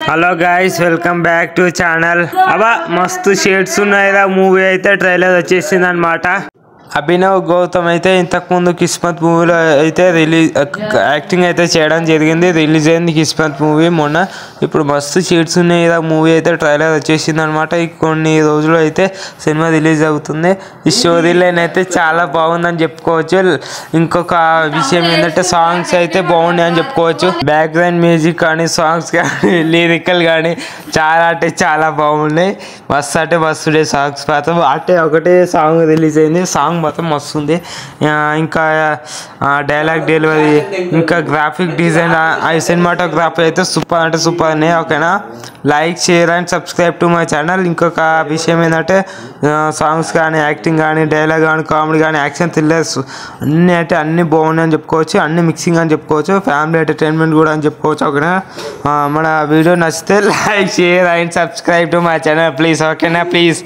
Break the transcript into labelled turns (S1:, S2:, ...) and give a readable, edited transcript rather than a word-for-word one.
S1: hello guys welcome back to channel అబ్బా మస్తు shades ఉన్నాయి మూవీ అయితే ట్రైలర్ వచ్చేసింది అనమాట అభినవ్ గౌతమ్ అయితే ఇంతకుముందు కిస్మత్ మూవీలో అయితే యాక్టింగ్ అయితే చేయడం జరిగింది రిలీజ్ అయింది కిస్మత్ మూవీ మొన్న ఇప్పుడు మస్తు షేడ్స్ ఉన్నాయి మూవీ అయితే ట్రైలర్ వచ్చేసింది అనమాట కొన్ని రోజులు అయితే సినిమా రిలీజ్ అవుతుంది ఈ స్టోరీ లైన్ అయితే చాలా బాగుందని చెప్పుకోవచ్చు ఇంకొక విషయం ఏంటంటే సాంగ్స్ అయితే బాగున్నాయని చెప్పుకోవచ్చు బ్యాక్గ్రౌండ్ మ్యూజిక్ కానీ సాంగ్స్ కానీ లిరికల్ కానీ చాలా అంటే చాలా బాగున్నాయి మస్తు అంటే మస్తు డే సాంగ్స్ మాత్రం అంటే ఒకటే సాంగ్ రిలీజ్ అయింది సాంగ్ మొత్తం వస్తుంది ఇంకా డైలాగ్ డెలివరీ ఇంకా గ్రాఫిక్ డిజైన్ సినిమాటోగ్రఫీ అయితే సూపర్ అంటే సూపర్ అనే ఓకేనా like share and subscribe to my channel ఇంకొక విషయం ఏంటంటే సాంగ్స్ కానీ యాక్టింగ్ కానీ డైలాగ్ కానీ కామెడీ కానీ యాక్షన్ థ్రిల్లర్స్ అన్నీ అంటే అన్నీ బాగున్నాయి అని చెప్పుకోవచ్చు అన్ని మిక్సింగ్ అని చెప్పుకోవచ్చు ఫ్యామిలీ ఎంటర్టైన్మెంట్ కూడా అని చెప్పుకోవచ్చు ఓకేనా మన వీడియో నచ్చితే like share and subscribe to my channel please ఓకేనా ప్లీజ్